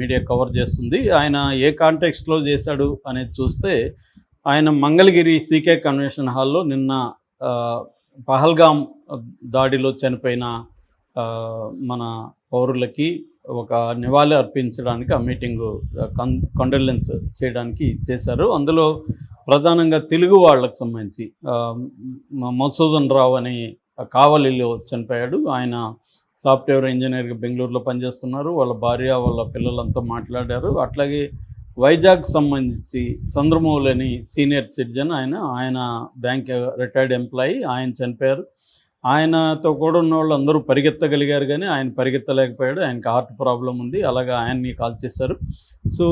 Media cover చేస్తుంది. ఆయన ఏ కాంటెక్స్ట్లో చేశాడు అనేది చూస్తే, ఆయన మంగళగిరి సీకే కన్వెన్షన్ హాల్లో నిన్న పహల్గామ్ దాడిలో చనిపోయిన మన పౌరులకి ఒక నివాళి అర్పించడానికి ఆ మీటింగు కండోలెన్స్ చేయడానికి చేశారు. అందులో ప్రధానంగా తెలుగు వాళ్ళకు సంబంధించి మధుసూదన్ రావు అని కావలిలో చనిపోయాడు. ఆయన సాఫ్ట్వేర్ ఇంజనీర్గా బెంగళూరులో పనిచేస్తున్నారు. వాళ్ళ భార్య వాళ్ళ పిల్లలంతా మాట్లాడారు. అట్లాగే వైజాగ్ సంబంధించి చంద్రమౌళి అని సీనియర్ సిటిజన్, ఆయన బ్యాంక్ రిటైర్డ్ ఎంప్లాయీ, ఆయన చనిపోయారు. ఆయనతో కూడా ఉన్న వాళ్ళు అందరూ పరిగెత్తగలిగారు, కానీ ఆయన పరిగెత్తలేకపోయాడు. ఆయనకి హార్ట్ ప్రాబ్లం ఉంది. అలాగా ఆయన్ని కాల్ చేశారు. సో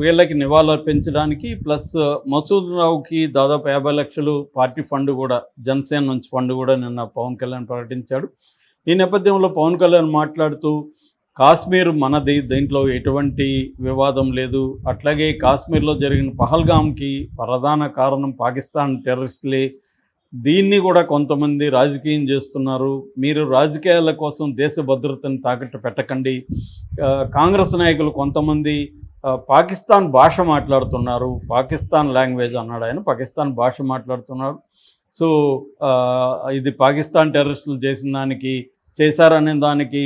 వీళ్ళకి నివాళులర్పించడానికి ప్లస్ మసూద్ రావుకి దాదాపు 50 లక్షలు పార్టీ ఫండ్ కూడా, జనసేన నుంచి ఫండ్ కూడా నిన్న పవన్ కళ్యాణ్ ప్రకటించాడు. ఈ నేపథ్యంలో పవన్ కళ్యాణ్ మాట్లాడుతూ, కాశ్మీర్ మనది, దీంట్లో ఎటువంటి వివాదం లేదు, అట్లాగే కాశ్మీర్లో జరిగిన పహల్గామ్కి ప్రధాన కారణం పాకిస్తాన్ టెర్రరిస్టులే, దీన్ని కూడా కొంతమంది రాజకీయం చేస్తున్నారు, మీరు రాజకీయాల కోసం దేశ భద్రతను తాకట్టు పెట్టకండి, కాంగ్రెస్ నాయకులు కొంతమంది పాకిస్తాన్ భాష మాట్లాడుతున్నారు, పాకిస్తాన్ లాంగ్వేజ్ అన్నాడు ఆయన, పాకిస్తాన్ భాష మాట్లాడుతున్నారు. సో ఇది పాకిస్తాన్ టెర్రరిస్టులు చేసిన దానికి, చేశారనే దానికి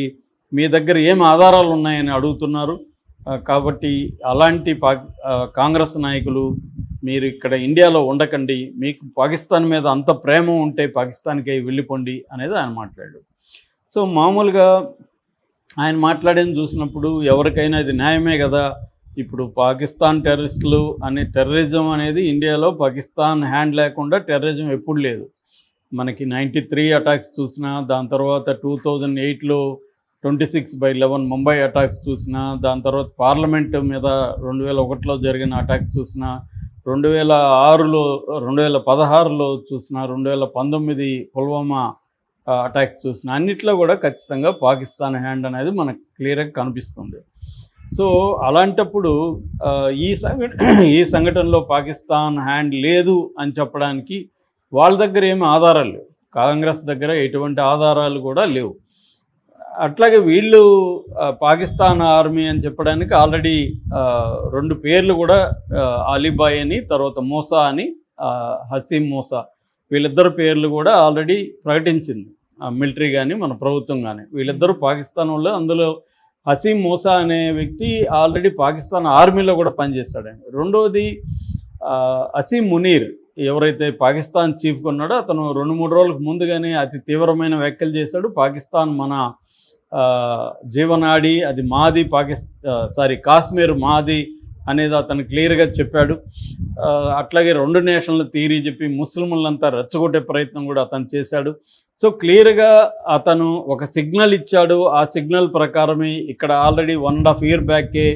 మీ దగ్గర ఏం ఆధారాలు ఉన్నాయని అడుగుతున్నారు. కాబట్టి అలాంటి కాంగ్రెస్ నాయకులు మీరు ఇక్కడ ఇండియాలో ఉండకండి, మీకు పాకిస్తాన్ మీద అంత ప్రేమ ఉంటే పాకిస్తాన్కి వెళ్ళిపోండి అనేది ఆయన మాట్లాడాడు. సో మామూలుగా ఆయన మాట్లాడేది చూసినప్పుడు ఎవరికైనా ఇది న్యాయమే కదా. ఇప్పుడు పాకిస్తాన్ టెర్రరిస్టులు అనే/టెర్రరిజం అనేది ఇండియాలో పాకిస్తాన్ హ్యాండ్ లేకుండా టెర్రరిజం ఎప్పుడు లేదు. మనకి 93 అటాక్స్ చూసినా, దాని తర్వాత 2008లో 26/11 ముంబై అటాక్స్ చూసినా, దాని తర్వాత పార్లమెంటు మీద 2001లో జరిగిన అటాక్స్ చూసినా, 2016లో చూసినా, 2019 పుల్వామా అటాక్ చూసినా, అన్నిట్లో కూడా ఖచ్చితంగా పాకిస్తాన్ హ్యాండ్ అనేది మనకు క్లియర్గా కనిపిస్తుంది. సో అలాంటప్పుడు ఈ సంఘటనలో పాకిస్తాన్ హ్యాండ్ లేదు అని చెప్పడానికి వాళ్ళ దగ్గర ఏమి ఆధారాలు లేవు, కాంగ్రెస్ దగ్గర ఎటువంటి ఆధారాలు కూడా లేవు. అట్లాగే వీళ్ళు పాకిస్తాన్ ఆర్మీ అని చెప్పడానికి ఆల్రెడీ 2 పేర్లు కూడా, అలీబాయ్ అని, తర్వాత మూసా అని, హసీం మూసా, వీళ్ళిద్దరు పేర్లు కూడా ఆల్రెడీ ప్రకటించింది మిలిటరీ కానీ మన ప్రభుత్వం కానీ. వీళ్ళిద్దరూ పాకిస్తాన్ వాళ్ళు. అందులో హసీం మూసా అనే వ్యక్తి ఆల్రెడీ పాకిస్తాన్ ఆర్మీలో కూడా పనిచేస్తాడండి. రెండవది అసీం మునీర్, ఎవరైతే పాకిస్తాన్ చీఫ్గా ఉన్నాడో అతను 2-3 రోజులకు ముందుగానే అతి తీవ్రమైన వ్యాఖ్యలు చేశాడు. పాకిస్తాన్ మన జీవనాడి, అది మాది, కాశ్మీర్ మాది అనేది అతను క్లియర్గా చెప్పాడు. అట్లాగే 2 నేషన్ల థియరీ చెప్పి ముస్లింలంతా రెచ్చగొట్టే ప్రయత్నం కూడా అతను చేశాడు. సో క్లియర్గా అతను ఒక సిగ్నల్ ఇచ్చాడు. ఆ సిగ్నల్ ప్రకారమే ఇక్కడ ఆల్రెడీ 1.5 year బ్యాకే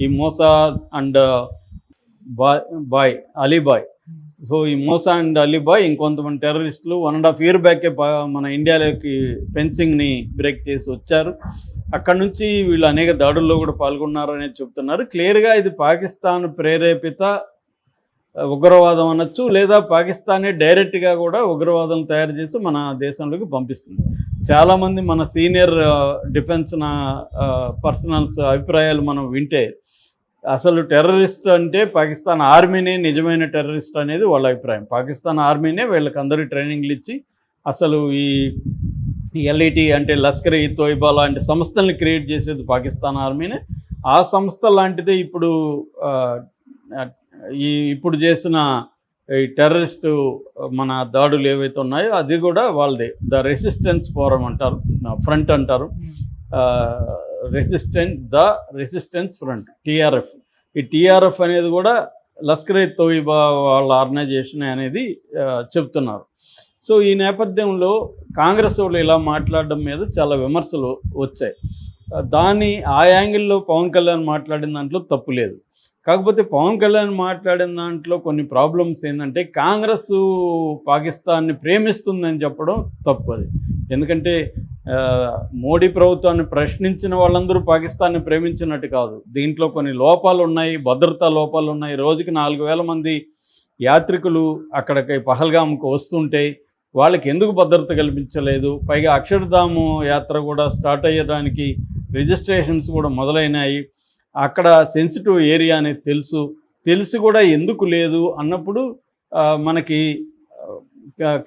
ఈ మూసా అండ్ అలీబాయ్, సో ఈ మూసా అండ్ అలీబాయ్ ఇంకొంతమంది టెర్రరిస్టులు 1.5 year బ్యాకే మన ఇండియాలోకి ఫెన్సింగ్ని బ్రేక్ చేసి వచ్చారు. అక్కడి నుంచి వీళ్ళు అనేక దాడుల్లో కూడా పాల్గొన్నారు అనేది చెప్తున్నారు. క్లియర్గా ఇది పాకిస్తాన్ ప్రేరేపిత ఉగ్రవాదం అనొచ్చు, లేదా పాకిస్తానే డైరెక్ట్గా కూడా ఉగ్రవాదం తయారు చేసి మన దేశంలోకి పంపిస్తుంది. చాలామంది మన సీనియర్ డిఫెన్స్ పర్సనల్స్ అభిప్రాయాలు మనం వింటే, అసలు టెర్రరిస్ట్ అంటే పాకిస్తాన్ ఆర్మీనే నిజమైన టెర్రరిస్ట్ అనేది వాళ్ళ అభిప్రాయం. పాకిస్తాన్ ఆర్మీనే వీళ్ళకి అందరికీ ట్రైనింగ్లు ఇచ్చి, అసలు ఈ ఎల్ఈటి అంటే లష్కర్ ఈ తోయిబా లాంటి సంస్థల్ని క్రియేట్ చేసేది పాకిస్తాన్ ఆర్మీనే. ఆ సంస్థ లాంటిదే ఇప్పుడు చేసిన ఈ టెర్రరిస్టు మన దాడులు ఏవైతే ఉన్నాయో అది కూడా వాళ్ళదే. ద రెసిస్టెన్స్ ఫోరం అంటారు, ఫ్రంట్ అంటారు, రెసిస్టెన్స్ ఫ్రంట్, TRF. ఈ TRF అనేది కూడా లష్కర్ ఈ తోయిబా వాళ్ళ ఆర్గనైజేషన్ అనేది చెప్తున్నారు. సో ఈ నేపథ్యంలో కాంగ్రెస్ వాళ్ళు ఇలా మాట్లాడడం మీద చాలా విమర్శలు వచ్చాయి. ఆ యాంగిల్లో పవన్ కళ్యాణ్ మాట్లాడిన దాంట్లో తప్పు లేదు. కాకపోతే పవన్ కళ్యాణ్ మాట్లాడిన దాంట్లో కొన్ని ప్రాబ్లమ్స్ ఏంటంటే, కాంగ్రెస్ పాకిస్తాన్ని ప్రేమిస్తుందని చెప్పడం తప్పు అది. ఎందుకంటే మోడీ ప్రభుత్వాన్ని ప్రశ్నించిన వాళ్ళందరూ పాకిస్తాన్ని ప్రేమించినట్టు కాదు. దీంట్లో కొన్ని లోపాలు ఉన్నాయి, భద్రతా లోపాలు ఉన్నాయి. రోజుకి 4,000 మంది యాత్రికులు అక్కడికి పహల్గామ్కు వస్తుంటే వాళ్ళకి ఎందుకు భద్రత కల్పించలేదు? పైగా అక్షర్ధామ్ యాత్ర కూడా స్టార్ట్ అయ్యేదానికి రిజిస్ట్రేషన్స్ కూడా మొదలైనాయి. అక్కడ సెన్సిటివ్ ఏరియా అనేది తెలిసి కూడా ఎందుకు లేదు అన్నప్పుడు మనకి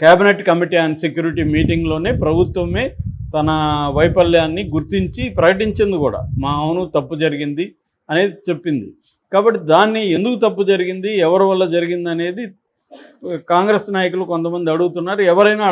క్యాబినెట్ కమిటీ ఆన్ సెక్యూరిటీ మీటింగ్లోనే ప్రభుత్వమే తన వైఫల్యాన్ని గుర్తించి ప్రకటించింది కూడా. అవును తప్పు జరిగింది అనేది చెప్పింది. కాబట్టి దాన్ని ఎందుకు తప్పు జరిగింది, ఎవరి వల్ల జరిగింది అనేది కాంగ్రెస్ నాయకులు కొంతమంది అడుగుతున్నారు. ఎవరైనా